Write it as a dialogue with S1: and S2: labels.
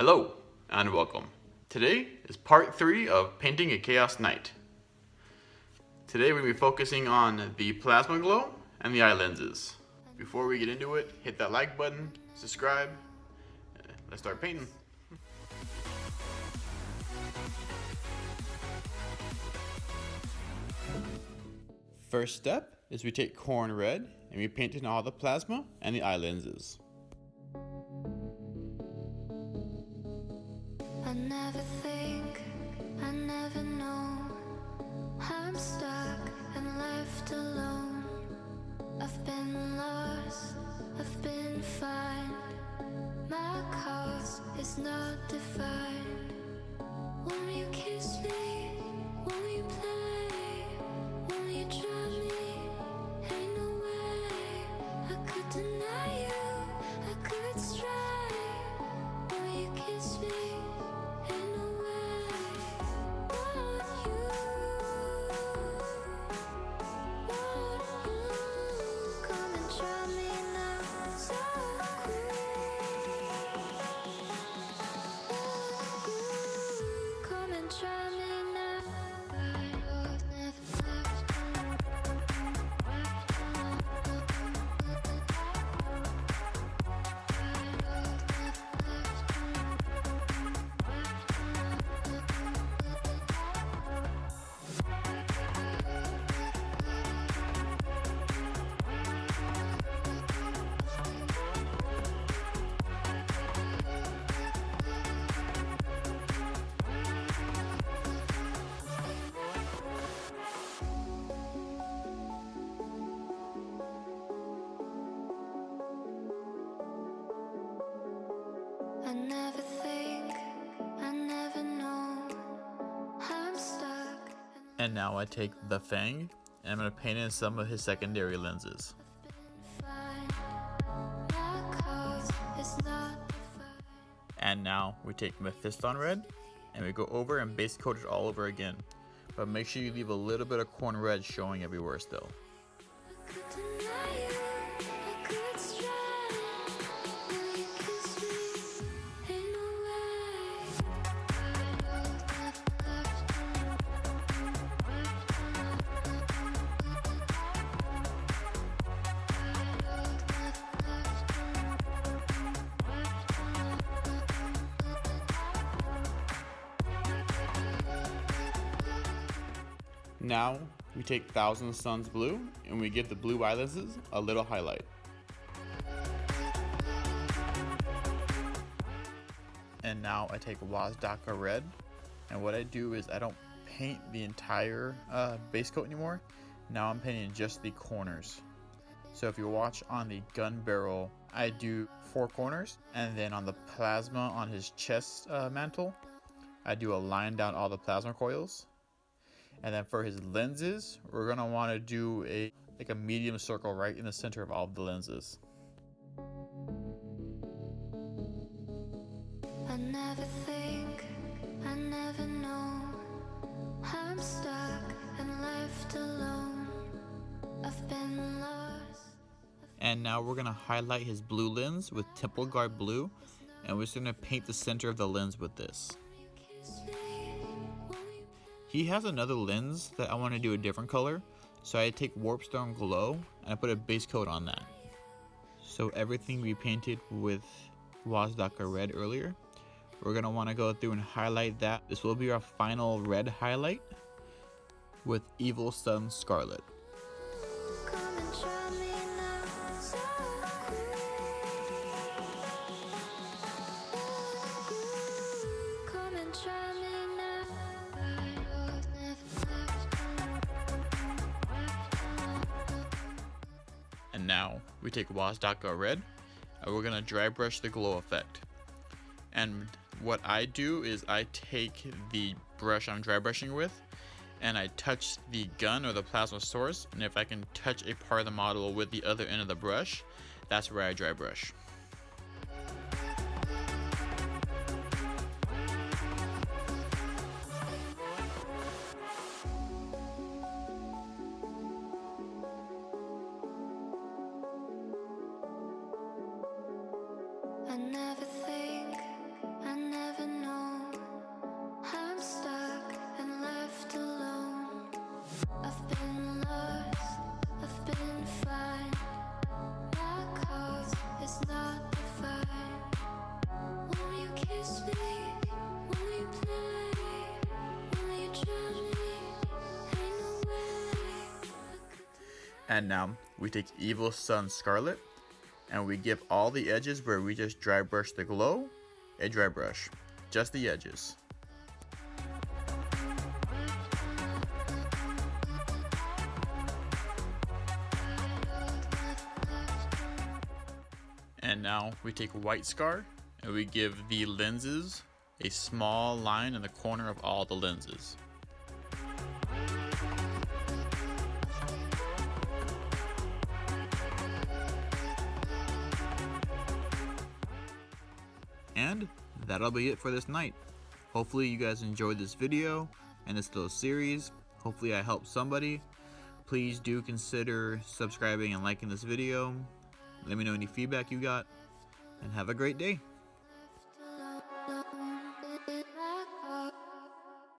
S1: Hello and welcome. Today is part 3 of painting a Chaos Knight. Today we're going to be focusing on the plasma glow and the eye lenses. Before we get into it, hit that like button, subscribe, let's start painting. First step is we take corn red and we paint in all the plasma and the eye lenses.
S2: I never think, I never know. I'm stuck and left alone. I've been lost, I've been fine. My cause is not defined. Won't you kiss me? Won't you play? Won't you draw me? Ain't no way I could deny you, I could stray. Won't you kiss me? Ain't no way. Want you, come and try me now, so come and try me now. I never think, I never know. I'm stuck.
S1: And now I take the Fang and I'm going to paint in some of his secondary lenses. And now we take Mephiston red and we go over and base coat it all over again. But make sure you leave a little bit of corn red showing everywhere still. Now we take Thousand Suns blue and we give the blue eye lenses a little highlight. And now I take Wazdakka Red, and what I do is I don't paint the entire base coat anymore. Now I'm painting just the corners. So if you watch on the gun barrel, I do 4 corners, and then on the plasma on his chest mantle, I do a line down all the plasma coils. And then for his lenses, we're gonna want to do a medium circle right in the center of all of the lenses.
S2: I never think, I never know. I'm stuck and left alone. I've been lost.
S1: And now we're gonna highlight his blue lens with Temple Guard blue, and we're just gonna paint the center of the lens with this. He has another lens that I want to do a different color, so I take Warpstone Glow and I put a base coat on that. So everything we painted with Wazdakka Red earlier, we're going to want to go through and highlight that. This will be our final red highlight with Evil Sun Scarlet. And now we take Wazdakka Red and we're gonna dry brush the glow effect. And what I do is I take the brush I'm dry brushing with and I touch the gun or the plasma source, and if I can touch a part of the model with the other end of the brush, that's where I dry brush.
S2: I never think, I never
S1: And now we take Evil Sun Scarlet and we give all the edges where we just dry brush the glow a dry brush, just the edges. And now we take White Scar and we give the lenses a small line in the corner of all the lenses. And that'll be it for this night. Hopefully you guys enjoyed this video and this little series. Hopefully I helped somebody. Please do consider subscribing and liking this video. Let me know any feedback you got, and have a great day.